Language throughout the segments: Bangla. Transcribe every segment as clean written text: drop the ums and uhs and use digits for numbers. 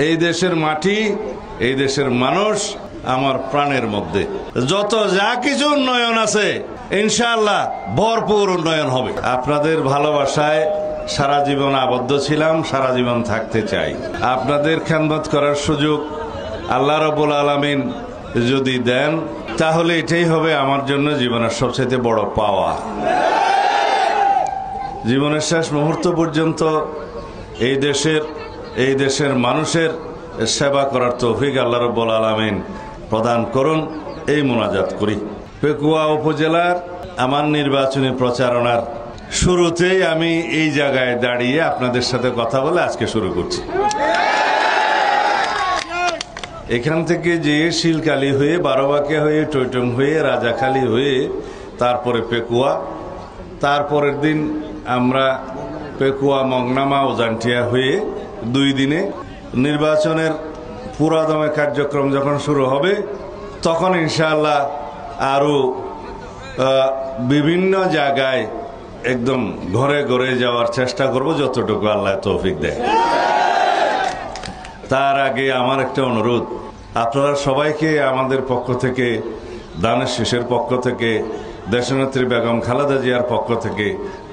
এই দেশের মাটি, এই দেশের মানুষ আমার প্রাণের মধ্যে। যত যা কিছু উন্নয়ন আছে ইনশাআল্লাহ ভরপুর উন্নয়ন হবে। আপনাদের ভালোবাসায় সারা জীবন আবদ্ধ ছিলাম, সারা জীবন থাকতে চাই। আপনাদের খেদমত করার সুযোগ আল্লাহ রাব্বুল আলামিন যদি দেন তাহলে এটাই হবে আমার জন্য জীবনের সবচেয়ে বড় পাওয়া। জীবনের শেষ মুহূর্ত পর্যন্ত এই দেশের মানুষের সেবা করার তৌফিক আল্লাহ রাব্বুল আলামিন প্রদান করুন, এই মোনাজাত করি। পেকুয়া উপজেলার আমার নির্বাচনী প্রচারণার শুরুতেই আমি এই জায়গায় দাঁড়িয়ে আপনাদের সাথে কথা বলে আজকে শুরু করছি। এখান থেকে যে শিলকালী হয়ে, বারোবাকিয়া হয়ে, টৈটং হয়ে, রাজাখালী হয়ে, তারপরে পেকুয়া, তারপরের দিন আমরা পেকুয়া, মংনামা, ওজানটিয়া হয়ে 2 দিনে নির্বাচনের পুরাদমে কার্যক্রম যখন শুরু হবে তখন ইনশাআল্লাহ আরো বিভিন্ন জায়গায় একদম ঘরে ঘরে যাওয়ার চেষ্টা করব যতটুকু আল্লাহ তৌফিক দেয়। তার আগে আমার একটা অনুরোধ, আপনারা সবাইকে আমাদের পক্ষ থেকে, দানের শীষের পক্ষ থেকে, দেশনেত্রী বেগম খালেদা জিয়ার পক্ষ থেকে,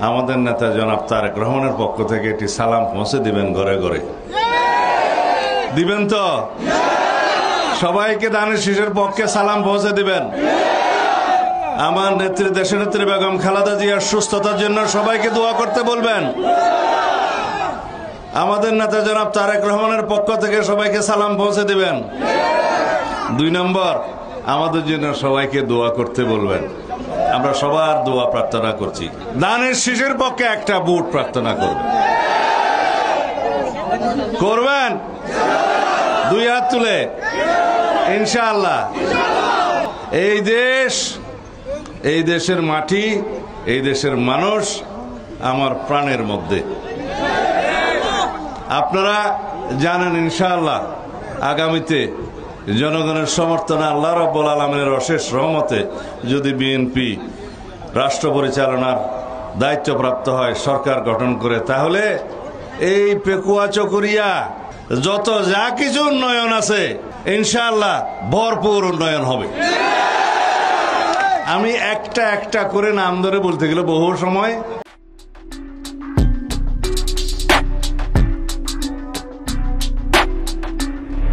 আমাদের নেতা জনাব তারেক রহমানের পক্ষ থেকে একটি সালাম পৌঁছে দিবেন ঘরে ঘরে। দিবেন তো? সবাইকে দানের শীষের পক্ষে সালাম পৌঁছে দিবেন। আমার নেত্রী, দেশনেত্রী বেগম খালেদা জিয়ার সুস্থতার জন্য সবাইকে দোয়া করতে বলবেন। আমাদের নেতা জনাব তারেক রহমানের পক্ষ থেকে সবাইকে সালাম পৌঁছে দিবেন। 2 নম্বর, আমাদের জন্য সবাইকে দোয়া করতে বলবেন। আমরা সবার দোয়া প্রার্থনা করছি। দানের শীষের পক্ষে একটা ভোট প্রার্থনা করবেন। 2 হাত তুলে ইনশাআল্লাহ। এই দেশের মাটি, এই দেশের মানুষ আমার প্রাণের মধ্যে। আপনারা জানেন ইনশাআল্লাহ আগামীতে জনগণের সমর্থনে আল্লাহ রাব্বুল আলামিনের অশেষ রহমতে যদি বিএনপি রাষ্ট্র পরিচালনার দায়িত্বপ্রাপ্ত হয়, সরকার গঠন করে, তাহলে এই পেকুয়া চকরিয়া যত যা কিছু উন্নয়ন আছে ইনশাআল্লাহ ভরপুর উন্নয়ন হবে। আমি একটা একটা করে নাম ধরে বলতে গেলে বহু সময়